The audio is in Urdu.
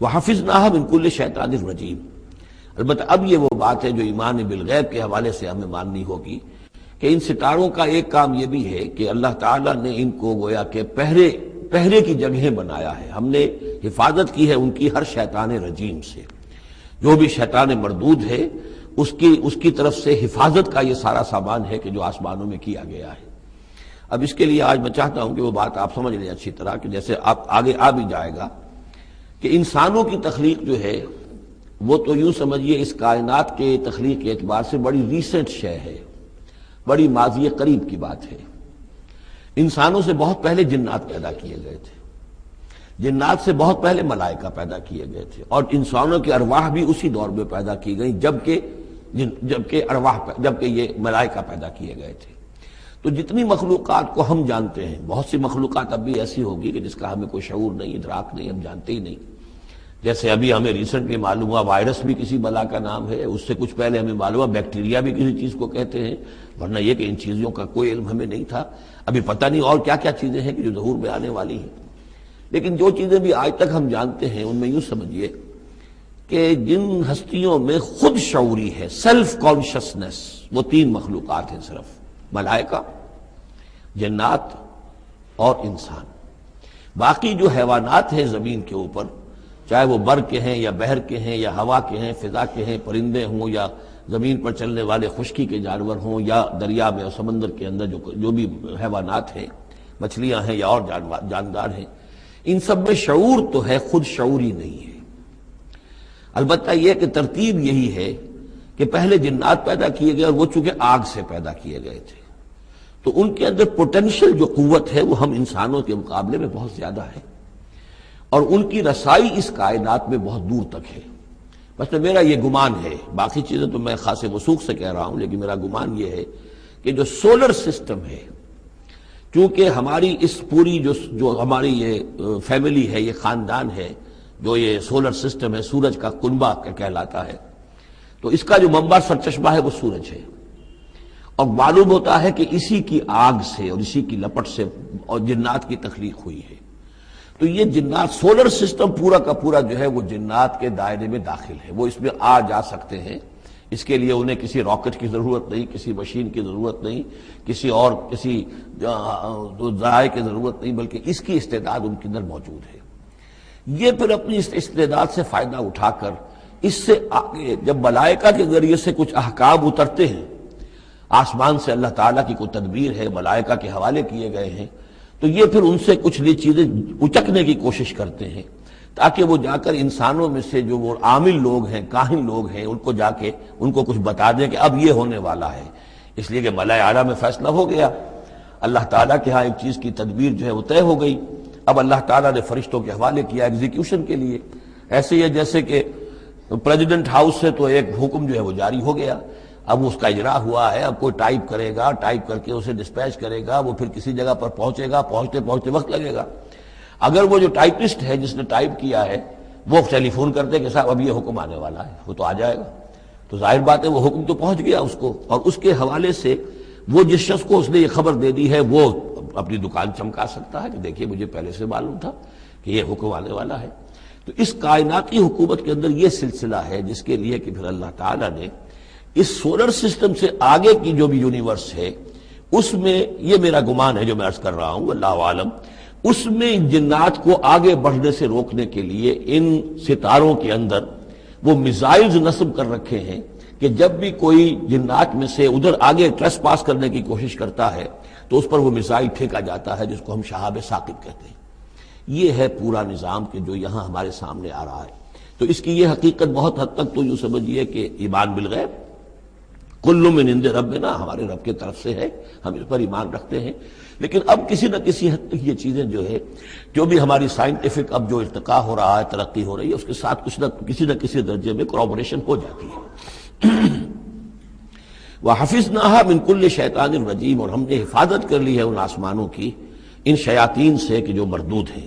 وَحَفِظْنَاهَا مِنْ كُلِّ شَيْطَانٍ رَجِيمٍ۔ البتہ اب یہ وہ بات ہے جو ایمان بالغیب کے حوالے سے ہمیں ماننی ہوگی کہ ان ستاروں کا ایک کام یہ بھی ہے کہ اللہ تعالیٰ نے ان کو گویا کہ پہرے کی جگہیں بنایا ہے، ہم نے حفاظت کی ہے ان کی ہر شیطان رجیم سے، جو بھی شیطان مردود ہے اس کی طرف سے حفاظت کا یہ سارا سامان ہے کہ جو آسمانوں میں کیا گیا ہے۔ اب اس کے لیے آج میں چاہتا ہوں کہ وہ بات آپ سمجھ لیں اچھی طرح کہ جیسے آپ آگے آ بھی جائے گا کہ انسانوں کی تخلیق جو ہے وہ تو یوں سمجھیے اس کائنات کے تخلیق کے اعتبار سے بڑی ریسنٹ شے ہے، بڑی ماضی قریب کی بات ہے۔ انسانوں سے بہت پہلے جنات پیدا کیے گئے تھے، جنات سے بہت پہلے ملائکہ پیدا کیے گئے تھے، اور انسانوں کی ارواح بھی اسی دور میں پیدا کی گئی جبکہ یہ ملائکہ پیدا کیے گئے تھے۔ تو جتنی مخلوقات کو ہم جانتے ہیں، بہت سی مخلوقات اب بھی ایسی ہوگی کہ جس کا ہمیں کوئی شعور نہیں، ادراک نہیں، ہم جانتے ہی نہیں۔ جیسے ابھی ہمیں ریسنٹلی معلوم ہوا وائرس بھی کسی بلا کا نام ہے، اس سے کچھ پہلے ہمیں معلوم ہوا بیکٹیریا بھی کسی چیز کو کہتے ہیں، ورنہ یہ کہ ان چیزوں کا کوئی علم ہمیں نہیں تھا۔ ابھی پتہ نہیں اور کیا کیا چیزیں ہیں کہ جو ظہور میں آنے والی ہیں، لیکن جو چیزیں بھی آج تک ہم جانتے ہیں ان میں یوں سمجھیے کہ جن ہستیوں میں خود شعوری ہے، سیلف کانشسنس، وہ تین مخلوقات ہیں صرف، ملائکہ، جنات اور انسان۔ باقی جو حیوانات ہیں زمین کے اوپر، چاہے وہ بر کے ہیں یا بحر کے ہیں یا ہوا کے ہیں، فضا کے ہیں، پرندے ہوں یا زمین پر چلنے والے خشکی کے جانور ہوں یا دریا میں اور سمندر کے اندر جو بھی حیوانات ہیں، مچھلیاں ہیں یا اور جاندار ہیں، ان سب میں شعور تو ہے، خود شعوری نہیں ہے۔ البتہ یہ کہ ترتیب یہی ہے کہ پہلے جنات پیدا کیے گئے اور وہ چونکہ آگ سے پیدا کیے گئے تھے، تو ان کے اندر پوٹینشل جو قوت ہے وہ ہم انسانوں کے مقابلے میں بہت زیادہ ہے، اور ان کی رسائی اس کائنات میں بہت دور تک ہے۔ بس میرا یہ گمان ہے، باقی چیزیں تو میں خاص وثوق سے کہہ رہا ہوں، لیکن میرا گمان یہ ہے کہ جو سولر سسٹم ہے، چونکہ ہماری اس پوری جو ہماری یہ فیملی ہے، یہ خاندان ہے، جو یہ سولر سسٹم ہے، سورج کا کنبہ کہلاتا ہے، تو اس کا جو منبع سرچشمہ ہے وہ سورج ہے، اور معلوم ہوتا ہے کہ اسی کی آگ سے اور اسی کی لپٹ سے اور جنات کی تخلیق ہوئی ہے۔ تو یہ جنات، سولر سسٹم پورا کا پورا جو ہے وہ جنات کے دائرے میں داخل ہے، وہ اس میں آ جا سکتے ہیں۔ اس کے لیے انہیں کسی راکٹ کی ضرورت نہیں، کسی مشین کی ضرورت نہیں، کسی ذرائع کی ضرورت نہیں، بلکہ اس کی استعداد ان کے اندر موجود ہے۔ یہ پھر اپنی اس استعداد سے فائدہ اٹھا کر اس سے آگے جب ملائکہ کے ذریعے سے کچھ احکام اترتے ہیں، آسمان سے اللہ تعالیٰ کی کوئی تدبیر ہے، ملائکہ کے حوالے کیے گئے ہیں، تو یہ پھر ان سے کچھ چیزیں اچکنے کی کوشش کرتے ہیں تاکہ وہ جا کر انسانوں میں سے جو وہ عامل لوگ ہیں، کاہن لوگ ہیں، ان کو جا کے ان کو کچھ بتا دیں کہ اب یہ ہونے والا ہے۔ اس لیے کہ ملائے اعلیٰ میں فیصلہ ہو گیا، اللہ تعالیٰ کے ہاں ایک چیز کی تدبیر جو ہے وہ طے ہو گئی، اب اللہ تعالیٰ نے فرشتوں کے حوالے کیا ایگزیکیوشن کے لیے۔ ایسے ہی ہے جیسے کہ پریزیڈنٹ ہاؤس سے تو ایک حکم جو ہے وہ جاری ہو گیا، اب اس کا اجرا ہوا ہے، اب کوئی ٹائپ کرے گا، ٹائپ کر کے اسے ڈسپیچ کرے گا، وہ پھر کسی جگہ پر پہنچے گا، پہنچتے وقت لگے گا۔ اگر وہ جو ٹائپسٹ ہے جس نے ٹائپ کیا ہے وہ ٹیلی فون کرتے کہ صاحب اب یہ حکم آنے والا ہے، وہ تو آ جائے گا، تو ظاہر بات ہے وہ حکم تو پہنچ گیا اس کو، اور اس کے حوالے سے وہ جس شخص کو اس نے یہ خبر دے دی ہے وہ اپنی دکان چمکا سکتا ہے کہ دیکھیے مجھے پہلے سے معلوم تھا کہ یہ حکم آنے والا ہے۔ تو اس کائناتی حکومت کے اندر یہ سلسلہ ہے جس کے لیے کہ پھر اللہ تعالیٰ نے اس سولر سسٹم سے آگے کی جو بھی یونیورس ہے اس میں، یہ میرا گمان ہے جو میں عرض کر رہا ہوں اللہ عالم، اس میں جنات کو آگے بڑھنے سے روکنے کے لیے ان ستاروں کے اندر وہ میزائلز نصب کر رکھے ہیں کہ جب بھی کوئی جنات میں سے ادھر آگے ٹریس پاس کرنے کی کوشش کرتا ہے تو اس پر وہ میزائل پھینکا جاتا ہے، جس کو ہم شہاب ثاقب کہتے ہیں۔ یہ ہے پورا نظام کہ جو یہاں ہمارے سامنے آ رہا ہے۔ تو اس کی یہ حقیقت بہت حد تک تو یوں سمجھیے کہ ایمان بالغیب، کل من عند ربنا، ہمارے رب کی طرف سے ہے، ہم اس پر ایمان رکھتے ہیں، لیکن اب کسی نہ کسی حد تک یہ چیزیں جو ہے، جو بھی ہماری سائنٹیفک اب جو ارتقا ہو رہا ہے، ترقی ہو رہی ہے، اس کے ساتھ کسی نہ کسی درجے میں کوریبوریشن ہو جاتی ہے۔ وَحَفِظْنَاهَا مِنْ كُلِّ شَيْطَانٍ رَجِيمٍ، اور ہم نے حفاظت کر لی ہے ان آسمانوں کی ان شیاطین سے کہ جو مردود ہیں۔